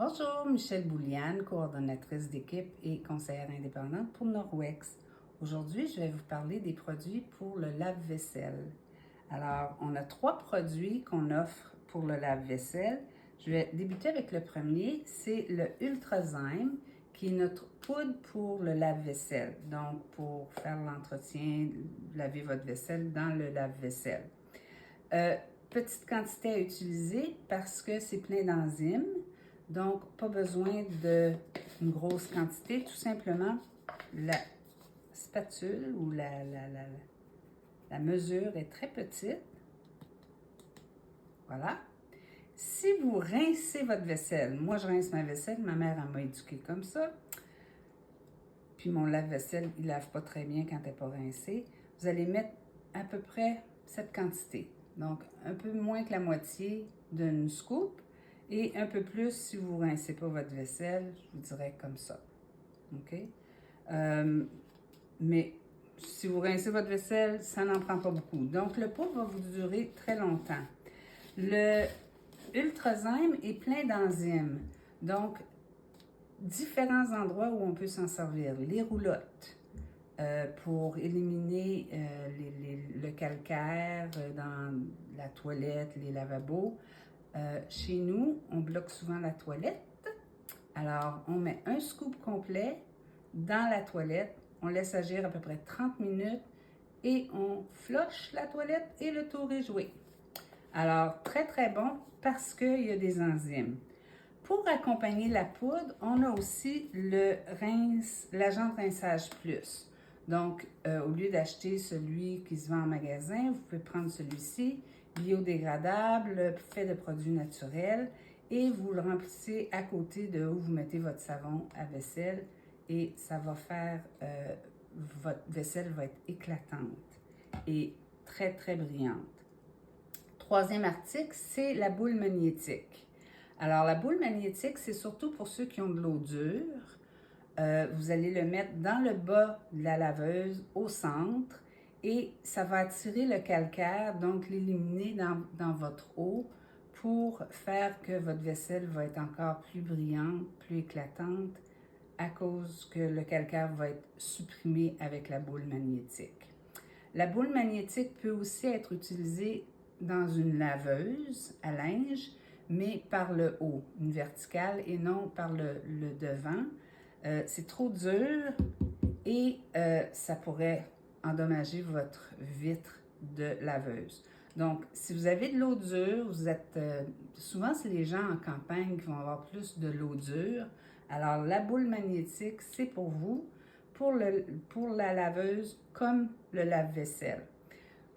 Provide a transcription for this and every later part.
Bonjour, Michèle Bouliane, coordonnatrice d'équipe et conseillère indépendante pour Norwex. Aujourd'hui, je vais vous parler des produits pour le lave-vaisselle. Alors, on a 3 produits qu'on offre pour le lave-vaisselle. Je vais débuter avec le premier, c'est le Ultrazyme, qui est notre poudre pour le lave-vaisselle. Donc, pour faire l'entretien, laver votre vaisselle dans le lave-vaisselle. Petite quantité à utiliser parce que c'est plein d'enzymes. Donc, pas besoin d'une grosse quantité. Tout simplement, la spatule ou la mesure est très petite. Voilà. Si vous rincez votre vaisselle, moi je rince ma vaisselle, ma mère m'a éduquée comme ça. Puis mon lave-vaisselle, il ne lave pas très bien quand elle n'est pas rincée. Vous allez mettre à peu près cette quantité. Donc, un peu moins que la moitié d'une scoop. Et un peu plus si vous ne rincez pas votre vaisselle, je vous dirais comme ça. OK? Mais si vous rincez votre vaisselle, ça n'en prend pas beaucoup. Donc, le pot va vous durer très longtemps. Le Ultrazyme est plein d'enzymes. Donc, différents endroits où on peut s'en servir. Les roulottes pour éliminer le calcaire dans la toilette, les lavabos. Chez nous, on bloque souvent la toilette. Alors, on met un scoop complet dans la toilette. On laisse agir à peu près 30 minutes et on flush la toilette et le tour est joué. Alors, très, très bon parce qu'il y a des enzymes. Pour accompagner la poudre, on a aussi l'agent de rinçage plus. Donc, au lieu d'acheter celui qui se vend en magasin, vous pouvez prendre celui-ci, biodégradable, fait de produits naturels, et vous le remplissez à côté de où vous mettez votre savon à vaisselle et ça va faire, votre vaisselle va être éclatante et très, très brillante. Troisième article, c'est la boule magnétique. Alors, la boule magnétique, c'est surtout pour ceux qui ont de l'eau dure. Vous allez le mettre dans le bas de la laveuse, au centre, et ça va attirer le calcaire, donc l'éliminer dans votre eau pour faire que votre vaisselle va être encore plus brillante, plus éclatante, à cause que le calcaire va être supprimé avec la boule magnétique. La boule magnétique peut aussi être utilisée dans une laveuse à linge, mais par le haut, une verticale et non par le devant. C'est trop dur et ça pourrait endommager votre vitre de laveuse. Donc, si vous avez de l'eau dure, vous êtes souvent c'est les gens en campagne qui vont avoir plus de l'eau dure. Alors, la boule magnétique, c'est pour vous, pour la laveuse comme le lave-vaisselle.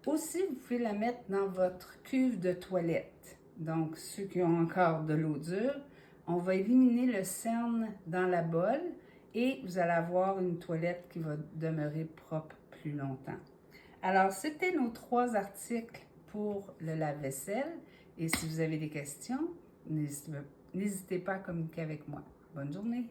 Aussi, vous pouvez la mettre dans votre cuve de toilette. Donc, ceux qui ont encore de l'eau dure, on va éliminer le cerne dans la bolle et vous allez avoir une toilette qui va demeurer propre plus longtemps. Alors, c'était nos 3 articles pour le lave-vaisselle. Et si vous avez des questions, n'hésitez pas à communiquer avec moi. Bonne journée!